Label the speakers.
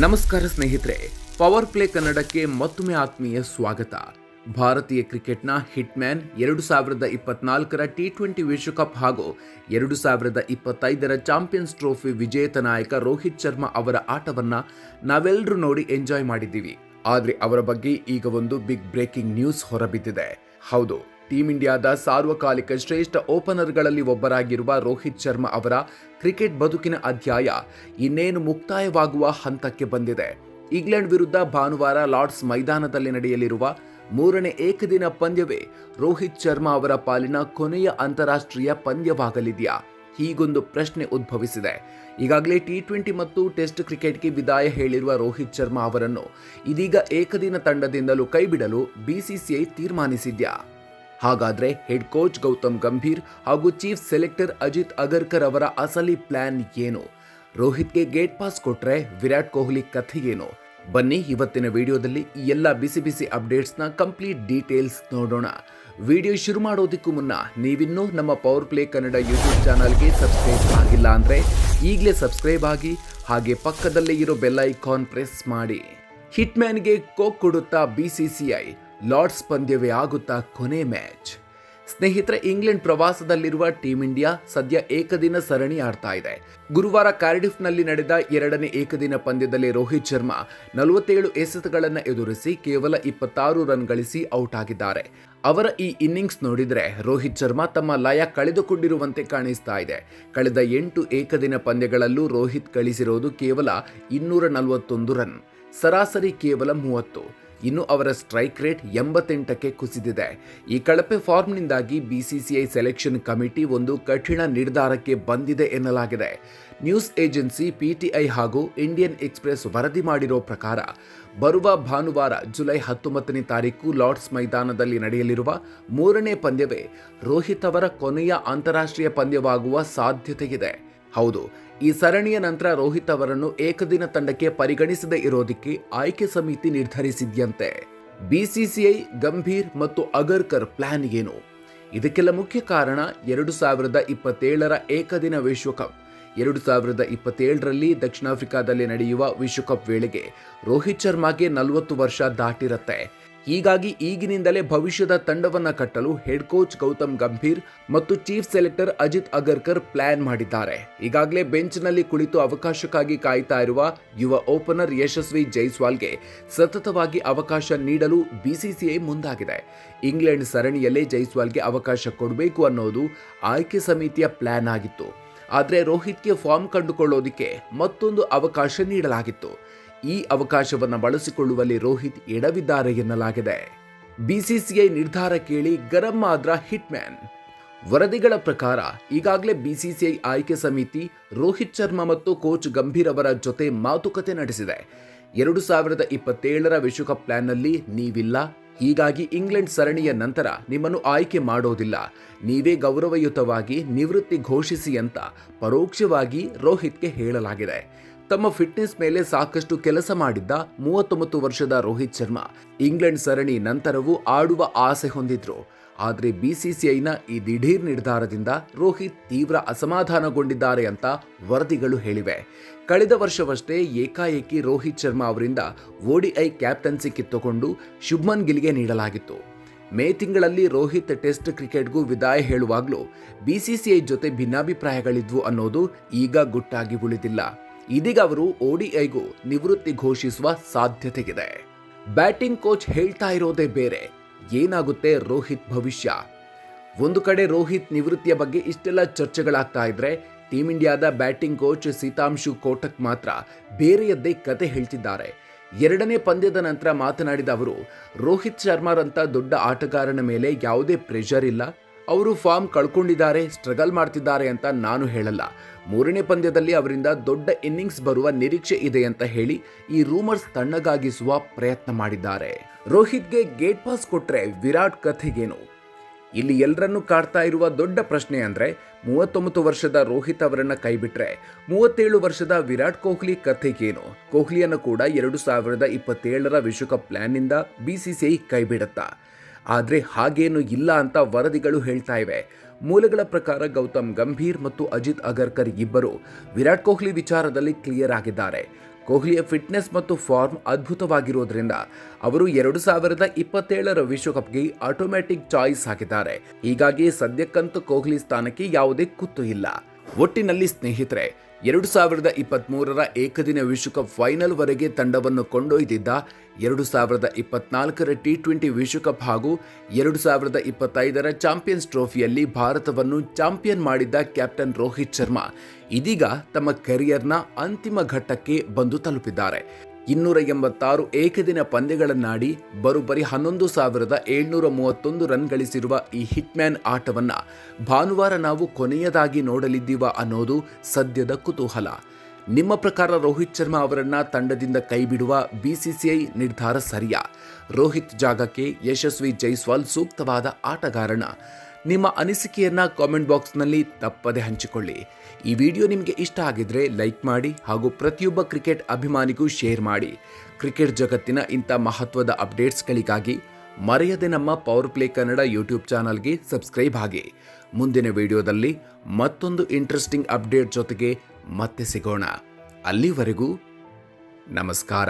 Speaker 1: ನಮಸ್ಕಾರ ಸ್ನೇಹಿತರೆ, power play ಕನ್ನಡಕ್ಕೆ ಮತ್ತೊಮ್ಮೆ ಆತ್ಮೀಯ ಸ್ವಾಗತ. ಭಾರತೀಯ ಕ್ರಿಕೆಟ್ನ ಹಿಟ್ಮ್ಯಾನ್ 2024ರ ಟಿ20 ವಿಶ್ವಕಪ್ ಹಾಗೂ 2025ರ ಚಾಂಪಿಯನ್ಸ್ ಟ್ರೋಫಿ ವಿಜೇತ ನಾಯಕ ರೋಹಿತ್ ಶರ್ಮಾ ಅವರ ಆಟವನ್ನು ನಾವೆಲ್ಲರೂ ನೋಡಿ ಎಂಜಾಯ್ ಮಾಡಿದ್ದೀವಿ. ಆದರೆ ಅವರ ಬಗ್ಗೆ ಈಗ ಒಂದು ಬಿಗ್ ಬ್ರೇಕಿಂಗ್ ನ್ಯೂಸ್ ಹೊರಬಿದ್ದಿದೆ. ಹೌದು, ಟೀಂ ಇಂಡಿಯಾದ ಸಾರ್ವಕಾಲಿಕ ಶ್ರೇಷ್ಠ ಓಪನರ್ಗಳಲ್ಲಿ ಒಬ್ಬರಾಗಿರುವ ರೋಹಿತ್ ಶರ್ಮಾ ಅವರ ಕ್ರಿಕೆಟ್ ಬದುಕಿನ ಅಧ್ಯಾಯ ಇನ್ನೇನು ಮುಕ್ತಾಯವಾಗುವ ಹಂತಕ್ಕೆ ಬಂದಿದೆ. ಇಂಗ್ಲೆಂಡ್ ವಿರುದ್ಧ ಭಾನುವಾರ ಲಾರ್ಡ್ಸ್ ಮೈದಾನದಲ್ಲಿ ನಡೆಯಲಿರುವ 3ನೇ ಏಕದಿನ ಪಂದ್ಯವೇ ರೋಹಿತ್ ಶರ್ಮಾ ಅವರ ಪಾಲಿನ ಕೊನೆಯ ಅಂತಾರಾಷ್ಟ್ರೀಯ ಪಂದ್ಯವಾಗಲಿದೆಯಾ? ಹೀಗೊಂದು ಪ್ರಶ್ನೆ ಉದ್ಭವಿಸಿದೆ. ಈಗಾಗಲೇ ಟಿ20 ಮತ್ತು ಟೆಸ್ಟ್ ಕ್ರಿಕೆಟ್ಗೆ ವಿದಾಯ ಹೇಳಿರುವ ರೋಹಿತ್ ಶರ್ಮಾ ಅವರನ್ನು ಇದೀಗ ಏಕದಿನ ತಂಡದಿಂದಲೂ ಕೈಬಿಡಲು ಬಿಸಿಸಿಐ ತೀರ್ಮಾನಿಸಿದ್ಯಾ? ಹಾಗಾದ್ರೆ ಹೆಡ್ ಕೋಚ್ ಗೌತಮ್ ಗಂಭೀರ್ ಹಾಗೂ ಚೀಫ್ ಸೆಲೆಕ್ಟರ್ ಅಜಿತ್ ಅಗರ್ಕರ್ ಅವರ ಅಸಲಿ ಪ್ಲಾನ್ ಏನು? ರೋಹಿತ್ಗೆ ಗೇಟ್ ಪಾಸ್ ಕೊಟ್ರೆ ವಿರಾಟ್ ಕೊಹ್ಲಿ ಕಥೆ ಏನು? ಬನ್ನಿ ಇವತ್ತಿನ ವಿಡಿಯೋದಲ್ಲಿ ಈ ಎಲ್ಲ ಬಿಸಿ ಬಿಸಿ ಅಪ್ಡೇಟ್ಸ್ನ ಕಂಪ್ಲೀಟ್ ಡೀಟೇಲ್ಸ್ ನೋಡೋಣ. ವಿಡಿಯೋ ಶುರು ಮಾಡೋದಕ್ಕೂ ಮುನ್ನ ನೀವಿನ್ನೂ ನಮ್ಮ ಪವರ್ ಪ್ಲೇ ಕನ್ನಡ ಯೂಟ್ಯೂಬ್ ಚಾನಲ್ಗೆ ಸಬ್ಸ್ಕ್ರೈಬ್ ಆಗಿಲ್ಲ ಅಂದರೆ ಈಗಲೇ ಸಬ್ಸ್ಕ್ರೈಬ್ ಆಗಿ, ಹಾಗೆ ಪಕ್ಕದಲ್ಲೇ ಇರೋ ಬೆಲ್ ಐಕಾನ್ ಪ್ರೆಸ್ ಮಾಡಿ. ಹಿಟ್ಮ್ಯಾನ್ಗೆ ಕೋಕ್ ಕೊಡುತ್ತಾ ಬಿಸಿಸಿಐ, ಲಾರ್ಡ್ಸ್ ಪಂದ್ಯವೇ ಆಗುತ್ತಾ ಕೊನೆ ಮ್ಯಾಚ್? ಸ್ನೇಹಿತರೆ, ಇಂಗ್ಲೆಂಡ್ ಪ್ರವಾಸದಲ್ಲಿರುವ ಟೀಂ ಇಂಡಿಯಾ ಸದ್ಯ ಏಕದಿನ ಸರಣಿ ಆಡ್ತಾ ಇದೆ. ಗುರುವಾರ ಕಾರ್ಡಿಫ್ನಲ್ಲಿ ನಡೆದ 2ನೇ ಏಕದಿನ ಪಂದ್ಯದಲ್ಲಿ ರೋಹಿತ್ ಶರ್ಮಾ 47 ಎಸೆತಗಳನ್ನು ಎದುರಿಸಿ ಕೇವಲ 26 ರನ್ ಗಳಿಸಿ ಔಟ್ ಆಗಿದ್ದಾರೆ. ಅವರ ಈ ಇನ್ನಿಂಗ್ಸ್ ನೋಡಿದರೆ ರೋಹಿತ್ ಶರ್ಮಾ ತಮ್ಮ ಲಯ ಕಳೆದುಕೊಂಡಿರುವಂತೆ ಕಾಣಿಸ್ತಾ ಇದೆ. ಕಳೆದ 8 ಏಕದಿನ ಪಂದ್ಯಗಳಲ್ಲೂ ರೋಹಿತ್ ಗಳಿಸಿರೋದು ಕೇವಲ 241 ರನ್, ಸರಾಸರಿ ಕೇವಲ 30. ಇನ್ನು ಅವರ ಸ್ಟ್ರೈಕ್ ರೇಟ್ 88ಕ್ಕೆ ಕುಸಿದಿದೆ. ಈ ಕಳಪೆ ಫಾರ್ಮ್ನಿಂದಾಗಿ ಬಿಸಿಸಿಐ ಸೆಲೆಕ್ಷನ್ ಕಮಿಟಿ ಒಂದು ಕಠಿಣ ನಿರ್ಧಾರಕ್ಕೆ ಬಂದಿದೆ ಎನ್ನಲಾಗಿದೆ. ನ್ಯೂಸ್ ಏಜೆನ್ಸಿ ಪಿಟಿಐ ಹಾಗೂ ಇಂಡಿಯನ್ ಎಕ್ಸ್‌ಪ್ರೆಸ್ ವರದಿ ಮಾಡಿರೋ ಪ್ರಕಾರ ಬರುವ ಭಾನುವಾರ ಜುಲೈ 19ನೇ ತಾರೀಕು ಲಾರ್ಡ್ಸ್ ಮೈದಾನದಲ್ಲಿ ನಡೆಯಲಿರುವ 3ನೇ ಪಂದ್ಯವೇ ರೋಹಿತ್ ಅವರ ಕೊನೆಯ ಅಂತಾರಾಷ್ಟ್ರೀಯ ಪಂದ್ಯವಾಗುವ ಸಾಧ್ಯತೆಯಿದೆ. ಹೌದು, ಈ ಸರಣಿಯ ನಂತರ ರೋಹಿತ್ ಅವರನ್ನು ಏಕದಿನ ತಂಡಕ್ಕೆ ಪರಿಗಣಿಸದೇ ಇರೋದಕ್ಕೆ ಆಯ್ಕೆ ಸಮಿತಿ ನಿರ್ಧರಿಸಿದ್ಯಂತೆ. ಬಿಸಿಸಿಐ, ಗಂಭೀರ್ ಮತ್ತು ಅಗರ್ಕರ್ ಪ್ಲಾನ್ ಏನು? ಇದಕ್ಕೆಲ್ಲ ಮುಖ್ಯ ಕಾರಣ 2027ರ ಏಕದಿನ ವಿಶ್ವಕಪ್. 2027ರಲ್ಲಿ ದಕ್ಷಿಣ ಆಫ್ರಿಕಾದಲ್ಲಿ ನಡೆಯುವ ವಿಶ್ವಕಪ್ ವೇಳೆಗೆ ರೋಹಿತ್ ಶರ್ಮಾಗೆ 40 ವರ್ಷ ದಾಟಿರುತ್ತೆ. ಹೀಗಾಗಿ ಈಗಿನಿಂದಲೇ ಭವಿಷ್ಯದ ತಂಡವನ್ನ ಕಟ್ಟಲು ಹೆಡ್ ಕೋಚ್ ಗೌತಮ್ ಗಂಭೀರ್ ಮತ್ತು chief selector Ajit Agarkar plan ಮಾಡಿದ್ದಾರೆ. ಈಗಾಗಲೇ ಬೆಂಚ್ನಲ್ಲಿ ಕುಳಿತು ಅವಕಾಶಕ್ಕಾಗಿ ಕಾಯ್ತಾ ಇರುವ ಯುವ ಓಪನರ್ ಯಶಸ್ವಿ ಜೈಸ್ವಾಲ್ಗೆ ಸತತವಾಗಿ ಅವಕಾಶ ನೀಡಲು ಬಿಸಿಸಿಐ ಮುಂದಾಗಿದೆ. ಇಂಗ್ಲೆಂಡ್ ಸರಣಿಯಲ್ಲೇ ಜೈಸ್ವಾಲ್ಗೆ ಅವಕಾಶ ಕೊಡಬೇಕು ಅನ್ನೋದು ಆಯ್ಕೆ ಸಮಿತಿಯ ಪ್ಲಾನ್ ಆಗಿತ್ತು. ಆದರೆ ರೋಹಿತ್ಗೆ ಫಾರ್ಮ್ ಕಂಡುಕೊಳ್ಳೋದಕ್ಕೆ ಮತ್ತೊಂದು ಅವಕಾಶ ನೀಡಲಾಗಿತ್ತು. ಈ ಅವಕಾಶವನ್ನು ಬಳಸಿಕೊಳ್ಳುವಲ್ಲಿ ರೋಹಿತ್ ಎಡವಿದ್ದಾರೆ ಎನ್ನಲಾಗಿದೆ. ಬಿಸಿಸಿಐ ನಿರ್ಧಾರ ಕೇಳಿ ಗರಂ ಆದ್ರ ಹಿಟ್ಮ್ಯಾನ್. ವರದಿಗಳ ಪ್ರಕಾರ ಈಗಾಗಲೇ ಬಿಸಿಸಿಐ ಆಯ್ಕೆ ಸಮಿತಿ ರೋಹಿತ್ ಶರ್ಮಾ ಮತ್ತು ಕೋಚ್ ಗಂಭೀರ್ ಅವರ ಜೊತೆ ಮಾತುಕತೆ ನಡೆಸಿದೆ. 2027ರ ವಿಶ್ವಕಪ್ ಪ್ಲಾನ್ನಲ್ಲಿ ನೀವಿಲ್ಲ, ಹೀಗಾಗಿ ಇಂಗ್ಲೆಂಡ್ ಸರಣಿಯ ನಂತರ ನಿಮ್ಮನ್ನು ಆಯ್ಕೆ ಮಾಡೋದಿಲ್ಲ, ನೀವೇ ಗೌರವಯುತವಾಗಿ ನಿವೃತ್ತಿ ಘೋಷಿಸಿ ಅಂತ ಪರೋಕ್ಷವಾಗಿ ರೋಹಿತ್ಗೆ ಹೇಳಲಾಗಿದೆ. ತಮ್ಮ ಫಿಟ್ನೆಸ್ ಮೇಲೆ ಸಾಕಷ್ಟು ಕೆಲಸ ಮಾಡಿದ್ದ 39 ವರ್ಷದ ರೋಹಿತ್ ಶರ್ಮಾ ಇಂಗ್ಲೆಂಡ್ ಸರಣಿ ನಂತರವೂ ಆಡುವ ಆಸೆ ಹೊಂದಿದ್ರು. ಆದರೆ ಬಿಸಿಸಿಐನ ಈ ದಿಢೀರ್ ನಿರ್ಧಾರದಿಂದ ರೋಹಿತ್ ತೀವ್ರ ಅಸಮಾಧಾನಗೊಂಡಿದ್ದಾರೆ ಅಂತ ವರದಿಗಳು ಹೇಳಿವೆ. ಕಳೆದ ವರ್ಷವಷ್ಟೇ ಏಕಾಏಕಿ ರೋಹಿತ್ ಶರ್ಮಾ ಅವರಿಂದ ODI ಕ್ಯಾಪ್ಟನ್ಸಿ ಕಿತ್ತುಕೊಂಡು ಶುಭ್ಮನ್ ಗಿಲ್ಗೆ ನೀಡಲಾಗಿತ್ತು. ಮೇ ತಿಂಗಳಲ್ಲಿ ರೋಹಿತ್ ಟೆಸ್ಟ್ ಕ್ರಿಕೆಟ್ಗೂ ವಿದಾಯ ಹೇಳುವಾಗಲೂ ಬಿಸಿಸಿಐ ಜೊತೆ ಭಿನ್ನಾಭಿಪ್ರಾಯಗಳಿದ್ವು ಅನ್ನೋದು ಈಗ ಗುಟ್ಟಾಗಿ ಉಳಿದಿಲ್ಲ. ಇದೀಗ ಅವರು ODIಗೂ ನಿವೃತ್ತಿ ಘೋಷಿಸುವ ಸಾಧ್ಯತೆಯಿದೆ. ಬ್ಯಾಟಿಂಗ್ ಕೋಚ್ ಹೇಳ್ತಾ ಇರೋದೇ ಬೇರೆ. ಏನಾಗುತ್ತೆ ರೋಹಿತ್ ಭವಿಷ್ಯ? ಒಂದು ಕಡೆ ರೋಹಿತ್ ನಿವೃತ್ತಿಯ ಬಗ್ಗೆ ಇಷ್ಟೆಲ್ಲ ಚರ್ಚೆಗಳಾಗ್ತಾ ಇದ್ರೆ, ಟೀಂ ಇಂಡಿಯಾದ ಬ್ಯಾಟಿಂಗ್ ಕೋಚ್ ಸೀತಾಂಶು ಕೋಟಕ್ ಮಾತ್ರ ಬೇರೆಯದ್ದೇ ಕತೆ ಹೇಳ್ತಿದ್ದಾರೆ. 2ನೇ ಪಂದ್ಯದ ನಂತರ ಮಾತನಾಡಿದ ಅವರು, ರೋಹಿತ್ ಶರ್ಮಾರಂಥ ದೊಡ್ಡ ಆಟಗಾರನ ಮೇಲೆ ಯಾವುದೇ ಪ್ರೆಷರ್ ಇಲ್ಲ, ಅವರು ಫಾರ್ಮ್ ಕಳ್ಕೊಂಡಿದ್ದಾರೆ, ಸ್ಟ್ರಗಲ್ ಮಾಡ್ತಿದ್ದಾರೆ ಅಂತ ನಾನು ಹೇಳಲ್ಲ. 3ನೇ ಪಂದ್ಯದಲ್ಲಿ ಅವರಿಂದ ದೊಡ್ಡ ಇನ್ನಿಂಗ್ಸ್ ಬರುವ ನಿರೀಕ್ಷೆ ಇದೆ ಅಂತ ಹೇಳಿ ಈ ರೂಮರ್ಸ್ ತಣ್ಣಗಾಗಿಸುವ ಪ್ರಯತ್ನ ಮಾಡಿದ್ದಾರೆ. ರೋಹಿತ್ಗೆ ಗೇಟ್ ಪಾಸ್ ಕೊಟ್ರೆ ವಿರಾಟ್ ಕಥೆಗೇನು? ಇಲ್ಲಿ ಎಲ್ಲರನ್ನೂ ಕಾಡ್ತಾ ಇರುವ ದೊಡ್ಡ ಪ್ರಶ್ನೆ ಅಂದ್ರೆ 39 ವರ್ಷದ ರೋಹಿತ್ ಅವರನ್ನ ಕೈಬಿಟ್ರೆ 37 ವರ್ಷದ ವಿರಾಟ್ ಕೊಹ್ಲಿ ಕಥೆಗೇನು? ಕೊಹ್ಲಿಯನ್ನು ಕೂಡ 2027ರ ವಿಶ್ವಕಪ್ ಪ್ಲಾನ್ನಿಂದ ಬಿಸಿಸಿಐ ಕೈಬಿಡುತ್ತಾ? ಆದರೆ ಹಾಗೇನು ಇಲ್ಲ ಅಂತ ವರದಿಗಳು ಹೇಳ್ತಾ ಇವೆ. ಮೂಲಗಳ ಪ್ರಕಾರ ಗೌತಮ್ ಗಂಭೀರ್ ಮತ್ತು ಅಜಿತ್ ಅಗರ್ಕರ್ ಇಬ್ಬರು ವಿರಾಟ್ ಕೊಹ್ಲಿ ವಿಚಾರದಲ್ಲಿ ಕ್ಲಿಯರ್ ಆಗಿದ್ದಾರೆ. ಕೊಹ್ಲಿಯ ಫಿಟ್ನೆಸ್ ಮತ್ತು ಫಾರ್ಮ್ ಅದ್ಭುತವಾಗಿರೋದ್ರಿಂದ ಅವರು 2027ರ ವಿಶ್ವಕಪ್ಗೆ ಆಟೋಮ್ಯಾಟಿಕ್ ಚಾಯ್ಸ್ ಆಗಿದ್ದಾರೆ. ಹೀಗಾಗಿ ಸದ್ಯಕ್ಕಂತೂ ಕೊಹ್ಲಿ ಸ್ಥಾನಕ್ಕೆ ಯಾವುದೇ ಕುತ್ತು ಇಲ್ಲ. ಒಟ್ಟಿನಲ್ಲಿ ಸ್ನೇಹಿತರೆ, 2023ರ ಏಕದಿನ ವಿಶ್ವಕಪ್ ಫೈನಲ್ ವರೆಗೆ ತಂಡವನ್ನು ಕೊಂಡೊಯ್ದಿದ್ದ 2024ರ T20 ವಿಶ್ವಕಪ್ ಹಾಗೂ 2025ರ ಚಾಂಪಿಯನ್ಸ್ ಟ್ರೋಫಿಯಲ್ಲಿ ಭಾರತವನ್ನು ಚಾಂಪಿಯನ್ ಮಾಡಿದ್ದ ಕ್ಯಾಪ್ಟನ್ ರೋಹಿತ್ ಶರ್ಮಾ ಇದೀಗ ತಮ್ಮ ಕೆರಿಯರ್ನ ಅಂತಿಮ ಘಟ್ಟಕ್ಕೆ ಬಂದು ತಲುಪಿದ್ದಾರೆ. 286 ಏಕದಿನ ಪಂದ್ಯಗಳನ್ನಾಡಿ ಬರೋಬ್ಬರಿ 11,731 ರನ್ ಗಳಿಸಿರುವ ಈ ಹಿಟ್ಮ್ಯಾನ್ ಆಟವನ್ನ ಭಾನುವಾರ ನಾವು ಕೊನೆಯದಾಗಿ ನೋಡಲಿದ್ದೀವ ಅನ್ನೋದು ಸದ್ಯದ ಕುತೂಹಲ. ನಿಮ್ಮ ಪ್ರಕಾರ ರೋಹಿತ್ ಶರ್ಮಾ ಅವರನ್ನ ತಂಡದಿಂದ ಕೈಬಿಡುವ BCCI ನಿರ್ಧಾರ ಸರಿಯಾ? ರೋಹಿತ್ ಜಾಗಕ್ಕೆ ಯಶಸ್ವಿ ಜೈಸ್ವಾಲ್ ಸೂಕ್ತವಾದ ಆಟಗಾರನ? ನಿಮ್ಮ ಅನಿಸಿಕೆಯನ್ನ ಕಾಮೆಂಟ್ ಬಾಕ್ಸ್ನಲ್ಲಿ ತಪ್ಪದೆ ಹಂಚಿಕೊಳ್ಳಿ. ಈ ವಿಡಿಯೋ ನಿಮಗೆ ಇಷ್ಟ ಆಗಿದ್ರೆ ಲೈಕ್ ಮಾಡಿ ಹಾಗೂ ಪ್ರತಿಯೊಬ್ಬ ಕ್ರಿಕೆಟ್ ಅಭಿಮಾನಿಗೂ ಶೇರ್ ಮಾಡಿ. ಕ್ರಿಕೆಟ್ ಜಗತ್ತಿನ ಇಂಥ ಮಹತ್ವದ ಅಪ್ಡೇಟ್ಸ್ಗಳಿಗಾಗಿ ಮರೆಯದೆ ನಮ್ಮ ಪವರ್ ಪ್ಲೇ ಕನ್ನಡ ಯೂಟ್ಯೂಬ್ ಚಾನಲ್ಗೆ ಸಬ್ಸ್ಕ್ರೈಬ್ ಆಗಿ. ಮುಂದಿನ ವಿಡಿಯೋದಲ್ಲಿ ಮತ್ತೊಂದು ಇಂಟ್ರೆಸ್ಟಿಂಗ್ ಅಪ್ಡೇಟ್ ಜೊತೆಗೆ ಮತ್ತೆ ಸಿಗೋಣ. ಅಲ್ಲಿವರೆಗೂ ನಮಸ್ಕಾರ.